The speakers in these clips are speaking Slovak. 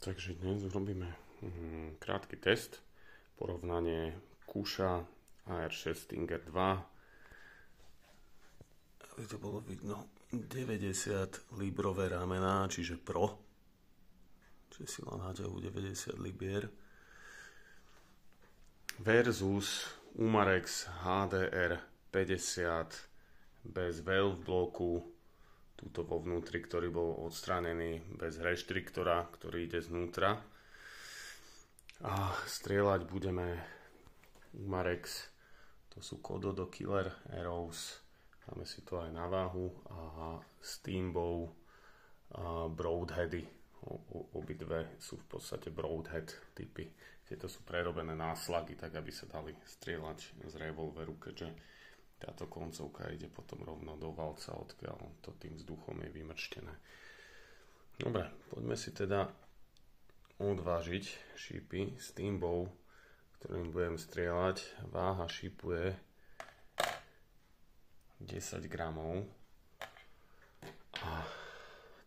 Takže dnes urobíme krátky test, porovnanie Kuša AR6 Stinger 2, aby to bolo vidno, 90 librové ramená, čiže Pro, čiže sila náťahu 90 libier, versus Umarex HDR 50 bez valve bloku, tuto vo vnútri, ktorý bol odstránený bez reštriktora, ktorý ide znútra. A strieľať budeme Umarex, to sú Kododo Killer Arrows, dáme si to aj na váhu, a Steambow Broadheady. Obidve sú v podstate Broadhead typy. Tieto sú prerobené náslagy, tak aby sa dali strieľať z revolveru, keďže táto koncovka ide potom rovno do valca, odkiaľ to tým vzduchom je vymrštené. Dobre, poďme si teda odvážiť šípy Steambow, ktorým budem strieľať. Váha šípu je 10 gramov a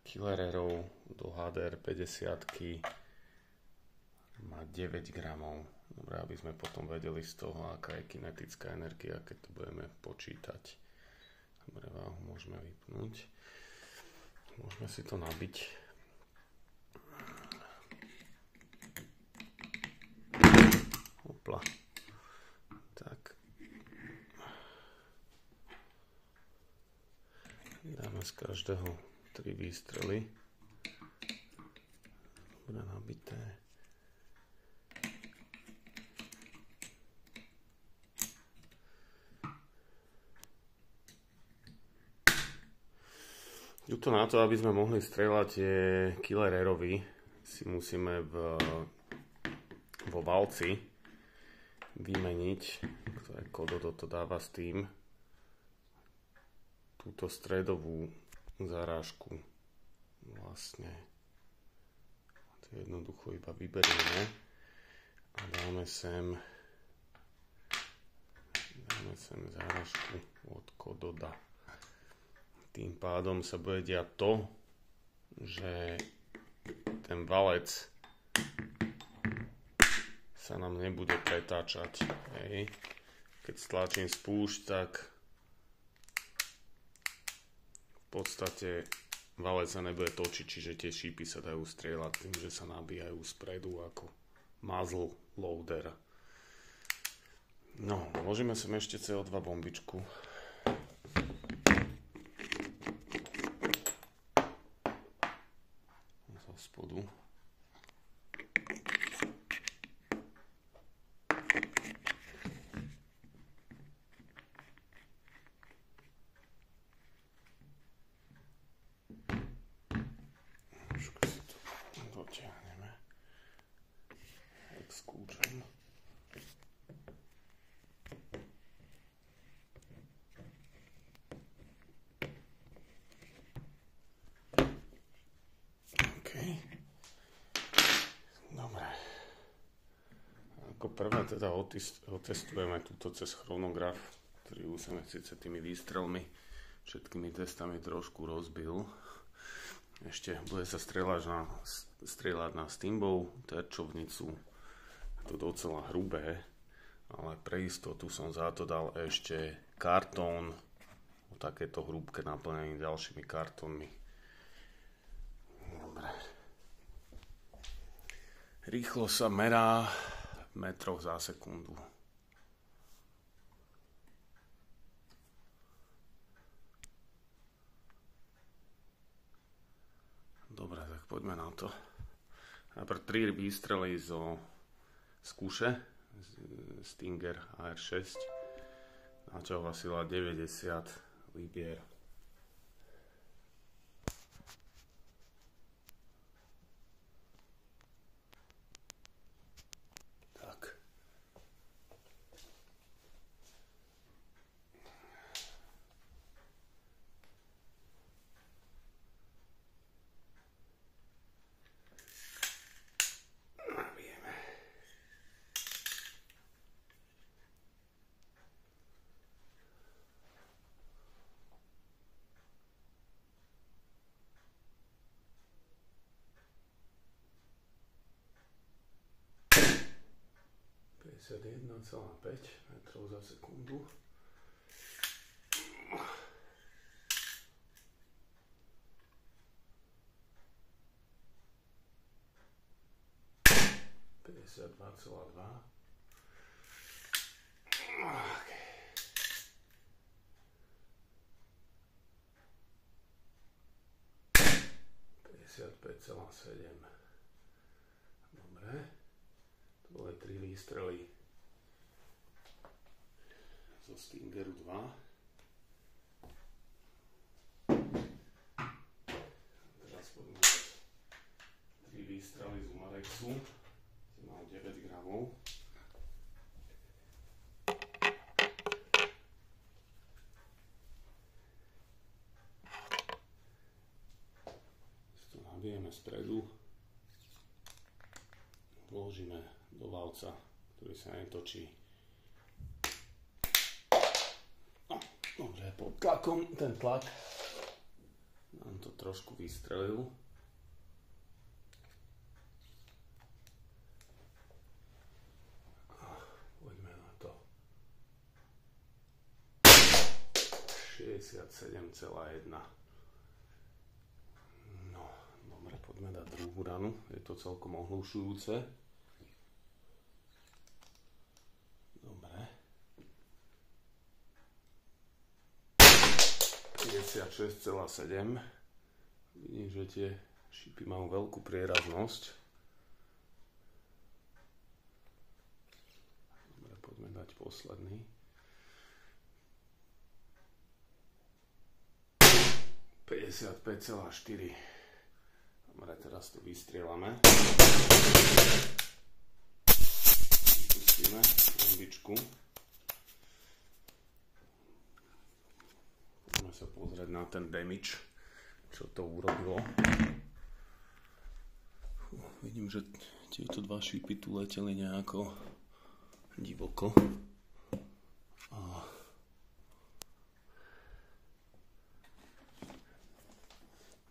Killer Arrow do HDR 50 má 9 gramov. Dobre, aby sme potom vedeli z toho, aká je kinetická energia, keď to budeme počítať. Dobre, váhu môžeme vypnúť. Môžeme si to nabiť. Hopla. Tak. Dáme z každého 3 výstrely. Dobre, nabité. Tuto na to, aby sme mohli strieľať Killer Arrowy, si musíme vo valci vymeniť, ktoré Kododo to dáva s tým, túto stredovú zarážku. Vlastne to jednoducho iba vyberieme a dáme sem zárážku od Kododa. Tým pádom sa bude diať to, že ten valec sa nám nebude pretáčať. Hej. Keď stlačím spúšť, tak v podstate valec sa nebude točiť, čiže tie šípy sa dajú strieľať tým, že sa nabíjajú spredu ako muzzle loader. No, vložíme sem ešte CO2 bombičku. Spodu. Trošku si to dotiahneme. Exclusion. Ako prvé teda otestujeme túto cez chronograf, ktorý už som síce tými výstrelmi, všetkými testami trošku rozbil. Ešte bude sa strieľať na Steambow terčovnicu, to docela hrubé, ale pre istotu som za to dal ešte kartón, takéto hrúbke naplnené ďalšími kartónmi. Dobre. Rýchlo sa merá v metroch za sekundu. Dobre, tak poďme na to. Najprv 3 výstrely z Kuše, Stinger AR6. Náťahová sila 90 libier. 51,5 metrov za sekundu. Okay. 55,7. Dobre. To boli 3 výstrely zo Stingeru 2. Teraz poďme 3 výstrely z Umarexu. Mal 9 gramov. To nabijeme spredu. Vložíme do valca, ktorý sa netočí. Dobre, pod tlakom ten tlak nám to trošku vystrelil. Poďme na to. 67,1. No, dobre, poďme dať druhú ranu. Je to celkom ohlušujúce. Dobre. 56,7. Vidím, že tie šípy majú veľkú prieraznosť. Dobre, poďme dať posledný. 55,4. Dobre, teraz to vystrielame. Pustíme bombičku. Poďme sa pozrieť na ten damage, čo to urobilo. Vidím, že tieto dva šípy tu leteli nejako divoko.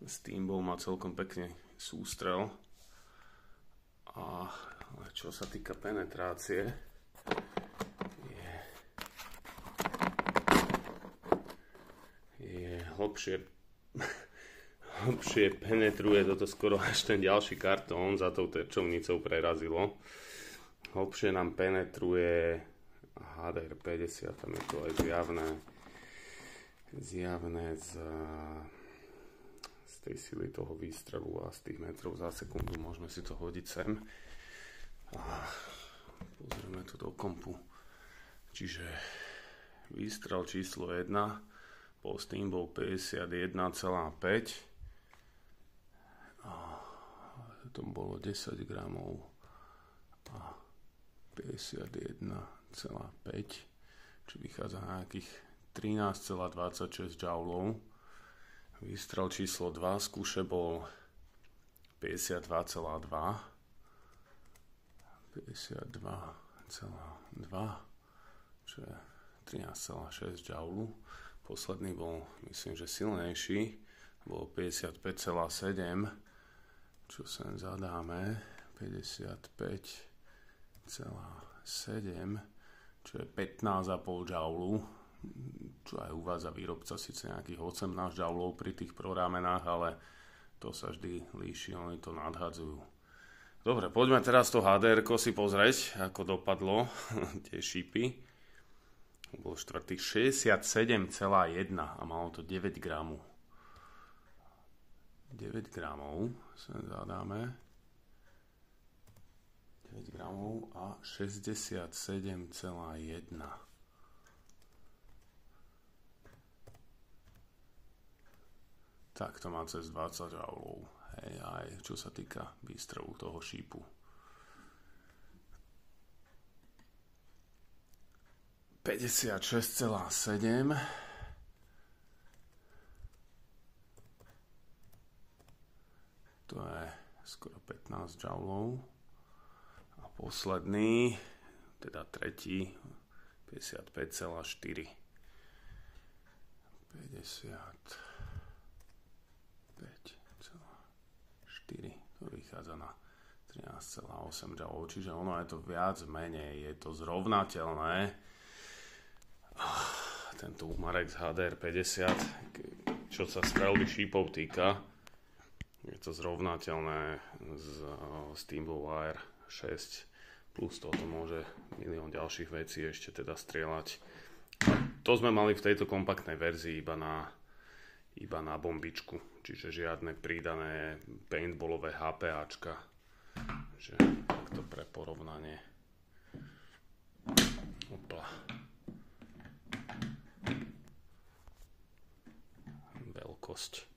Steamboat má celkom pekne sústrel. Ale čo sa týka penetrácie, je hlbšie penetruje toto skoro až ten ďalší kartón, za tou terčovnicou prerazilo. Hlbšie nám penetruje HDR 50, tam je to aj zjavné z tej sily toho výstrelu a z tých metrov za sekundu. Môžeme si to hodiť sem. A pozrieme to do kompu. Čiže výstrel číslo 1 bol Steamboat 51,5 a to bolo 10 gramov a 51,5, čo vychádza na nejakých 13,26 joulov. Výstrel číslo 2 z kuše bol 52,2, čo je 13,6 joulu. Posledný bol, myslím, že silnejší, bol 55,7, čo sem zadáme, 55,7, čo je 15,5 joulu. Čo aj uvádza výrobca, síce nejakých 18 joulov pri tých prorámenách, ale to sa vždy líši, oni to nadhadzujú. Dobre, poďme teraz to HDR-ko si pozrieť, ako dopadlo tie šípy. Bolo štvrtých 67,1 a malo to 9 gramov. 9 gramov, sem zadáme. 9 gramov a 67,1. Tak to má cez 20 joulov, hej, aj čo sa týka výstrelu toho šípu. $56,7. To je skoro 15 joulov. A posledný, teda tretí, 55,4. 55,4. To vychádza na 11,8 Joule, čiže ono je to viac menej, je to zrovnateľné. Tento Umarex HDR 50, čo sa strelby šípov týka, je to zrovnateľné s TimberWire 6, plus toto môže milión ďalších vecí ešte teda strieľať. A to sme mali v tejto kompaktnej verzii iba na bombičku, čiže žiadne pridané paintballové HPAčka. Že takto pre porovnanie. Opla. Veľkosť.